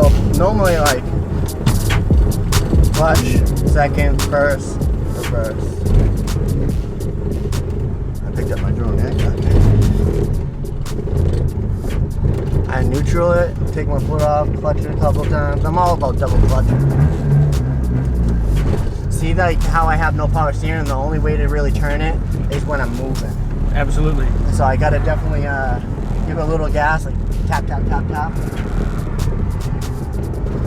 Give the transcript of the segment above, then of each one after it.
So normally like clutch, second, first, reverse. I picked up my drone, I neutral it, take my foot off, clutch it a couple times. I'm all about double clutching. See like how I have no power steering, the only way to really turn it is when I'm moving. Absolutely. So I gotta definitely give it a little gas, like tap, tap, tap, tap.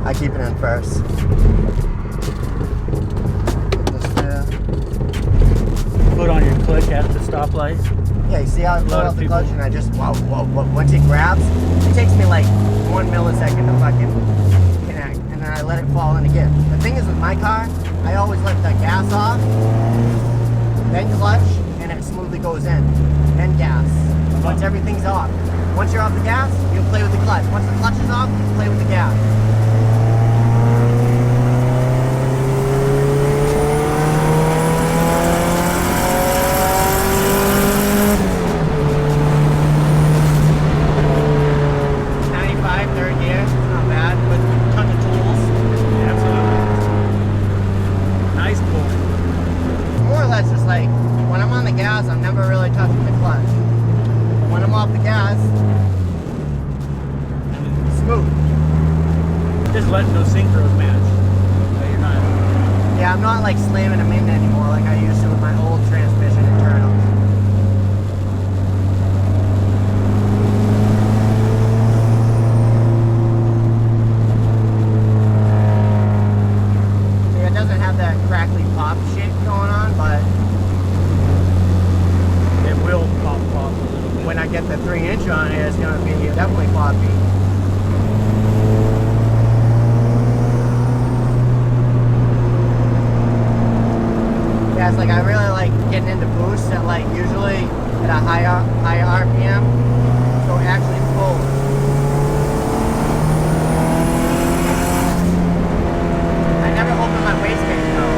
I keep it in first. Just there. Foot on your click at the stoplight. Yeah, you see how I pull out the clutch and I just, whoa, once it grabs, it takes me like 1 millisecond to fucking connect, and then I let it fall in again. The thing is with my car, I always let the gas off, then clutch, and it smoothly goes in, then gas. Once everything's off. Once you're off the gas, you'll play with the clutch. Once the clutch is off, you play with the gas. I'm never really touching the clutch. But when I'm off the gas, smooth. Just letting those synchros match. So you're not. Yeah, I'm not like slamming them in anymore like I used to with my old transmission internals. See, it doesn't have that crackly pop shit going on, but will pop a little bit. When I get the 3-inch on it, it's going to be definitely poppy. Yeah, it's like I really like getting into boosts at like usually at a higher RPM, so it actually pulls. I never open my wastegate though.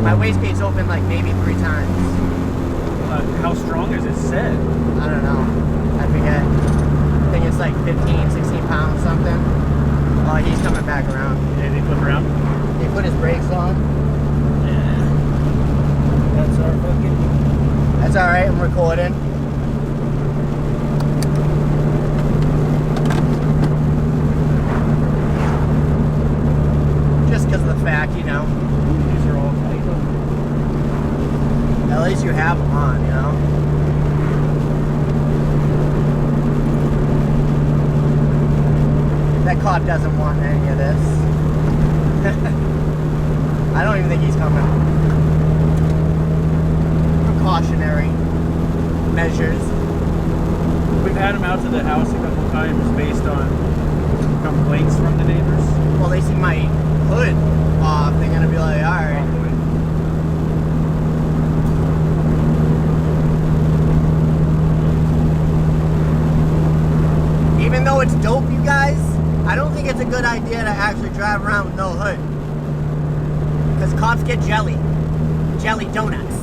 My wastegate's open like maybe 3 times. How strong is it set? I don't know. I forget. I think it's like 15, 16 pounds something. Oh, he's coming back around. Did he flip around? He put his brakes on. Yeah. That's our fucking... That's alright, I'm recording. Just because of the fact, you know. These are all tight. At least you have them on, you know? That cop doesn't want any of this. I don't even think he's coming. Precautionary measures. We've had him out to the house a couple times based on complaints from the neighbors. Well, they see my hood off, they're gonna be like, alright. Even though it's dope, you guys, I don't think it's a good idea to actually drive around with no hood. Because cops get jelly donuts.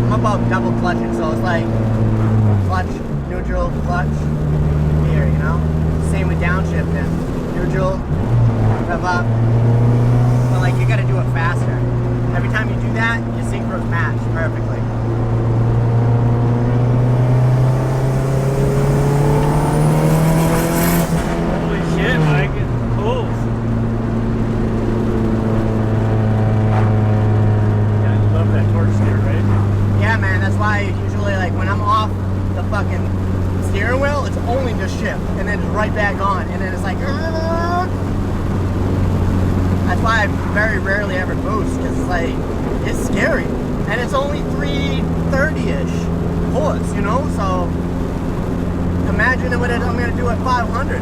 I'm about double clutching, so it's like clutch, neutral, clutch, here, you know? Same with downshifting. Neutral, rev up. But like, you gotta do it faster. Every time you do that, your synchros match perfectly. Holy shit, Mike, it pulls. Yeah, I love that torque steer, right? Yeah, man, that's why usually, like, when I'm off the fucking steering wheel, it's only just shift, and then it's right back on, and then it's like, that's why I very rarely ever boost, because it's like, it's scary, and it's only 330-ish horse, you know, so imagine what I'm going to do at 500.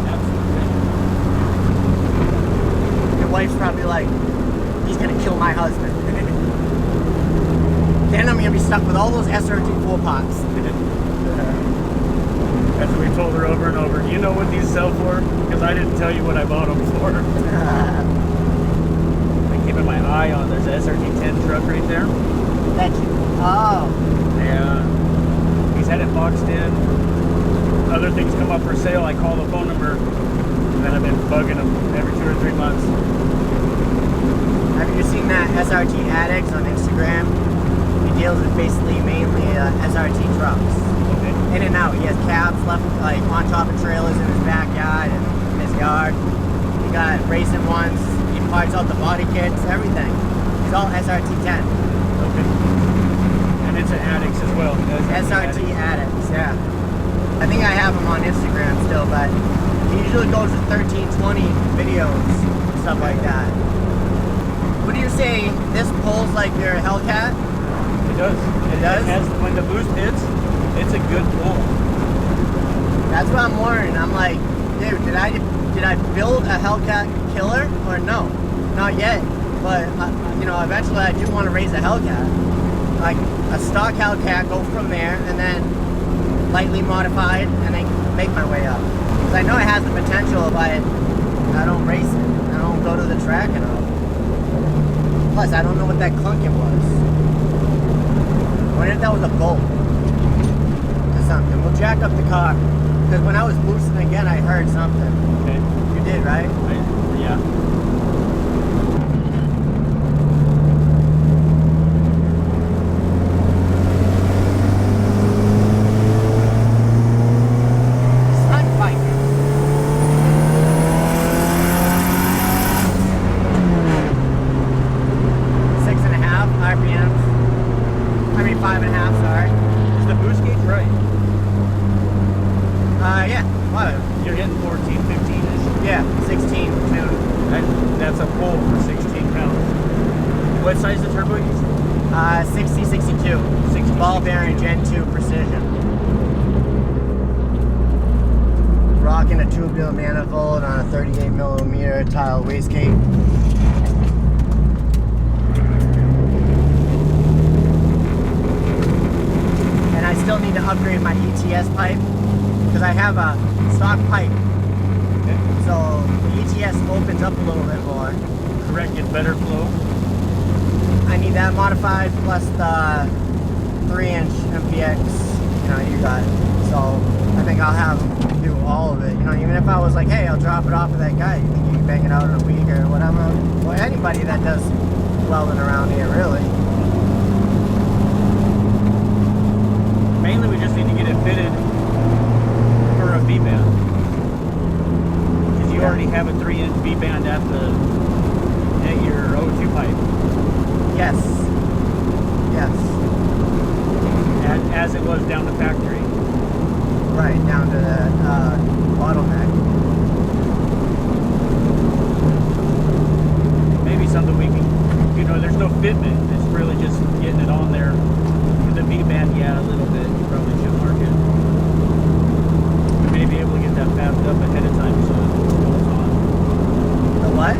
Absolutely. Your wife's probably like, he's going to kill my husband. Then I'm going to be stuck with all those SRT4 pots. That's what we told her over and over. You know what these sell for? Because I didn't tell you what I bought them for. I'm keeping my eye on. There's an SRT10 truck right there. That you, oh. Yeah. He's had it boxed in. Other things come up for sale. I call the phone number, and then I've been bugging him every 2 or 3 months. Have you seen that SRT Addicts on Instagram? He deals with basically mainly SRT trucks. Okay. In and out. He has cabs left like on top of trailers in his backyard and in his yard. He got racing ones. He parts out the body kits, everything. He's all SRT10. Okay. And it's an Addicts as well. SRT Addicts, yeah. I think I have him on Instagram still, but he usually goes to 1320 videos, stuff like that. What do you say? This pulls like your Hellcat? It does. It does? When the boost hits, it's a good pull. That's what I'm wondering. I'm like, dude, did I build a Hellcat killer or no? Not yet, but you know, eventually I do want to raise a Hellcat, like a stock Hellcat, go from there, and then lightly modified, and then make my way up. Because I know it has the potential if I don't race it, I don't go to the track enough. Plus, I don't know what that clunking was. I wonder if that was a bolt or something. We'll jack up the car. Because when I was boosting again, I heard something. Okay. You did, right? Yeah. Stunt bike. Six and a half RPMs. I mean 5.5, sorry. Is the boost gauge right? Yeah. What? You're hitting 14, 15-ish. Yeah, 16 tune. That's a pull for 16 pounds. What size the turbo use? 60, 62. 60, Ball bearing Gen 2 precision. Rocking a tubular manifold on a 38mm tile wastegate. And I still need to upgrade my ETS pipe because I have a stock pipe. Okay. So the ETS opens up a little bit more. Correct, get better flow. I need that modified plus the 3-inch MPX. You know, you got it. So I think I'll have do all of it. You know, even if I was like, hey, I'll drop it off of that guy. You think you can bang it out in a week or whatever? Well, anybody that does welding around here, really. Mainly, we just need to get it fitted for a V-band. Because you already have a 3-inch V-band at your O2 pipe. Yes. Yes. As it was down the factory. Right, down to the bottleneck. Maybe something we can, you know, there's no fitment. It's really just getting it on there. The V-band, yeah, a little bit. You probably should mark it. We may be able to get that fabbed up ahead of time so it goes on. The what?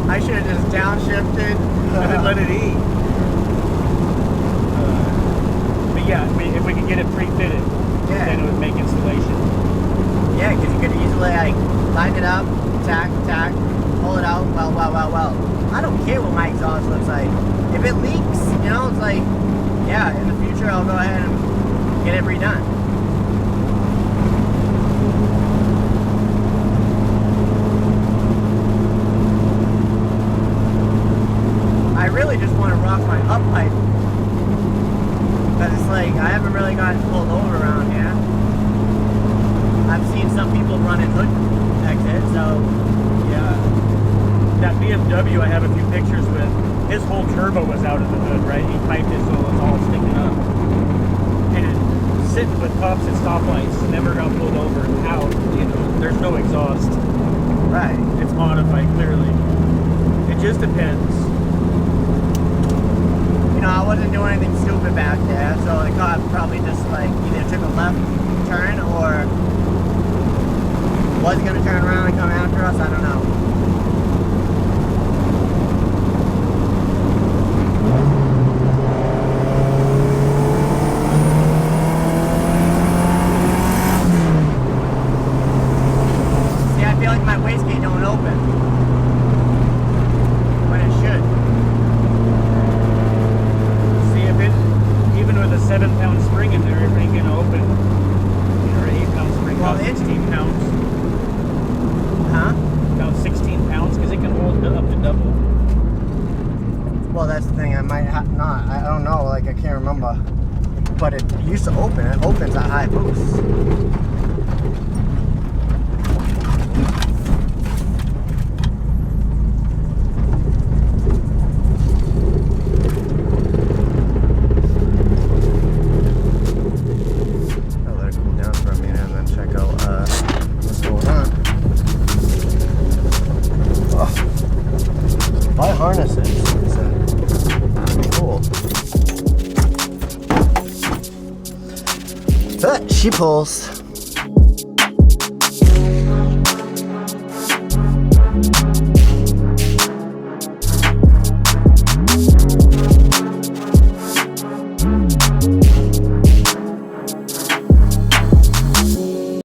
I should have just downshifted And then let it eat. But yeah, if we could get it pre-fitted, then it would make installation. Yeah, because you could easily like line it up, tack, pull it out, well. I don't care what my exhaust looks like. If it leaks, you know, it's like, yeah, in the future I'll go ahead and get it redone. I really just want to rock my up pipe. Because it's like, I haven't really gotten pulled over around here. I've seen some people running hood exit, so. Yeah. That BMW I have a few pictures with, his whole turbo was out of the hood, right? He piped it so it's all sticking up. And sitting with cops at stoplights, never got pulled over. How? You know, there's no exhaust. Right. It's modified, clearly. It just depends. You know, I wasn't doing anything stupid back there, so the cop probably just like either took a left turn or was going to turn around and come after us. I don't know. See, I feel like my wastegate don't open. Well, that's the thing. I might not. I don't know. Like, I can't remember. But it used to open. It opens at high boost. I'll let it cool down for a minute and then check out what's going on. Oh. Buy harnesses. It's cool. But she pulls.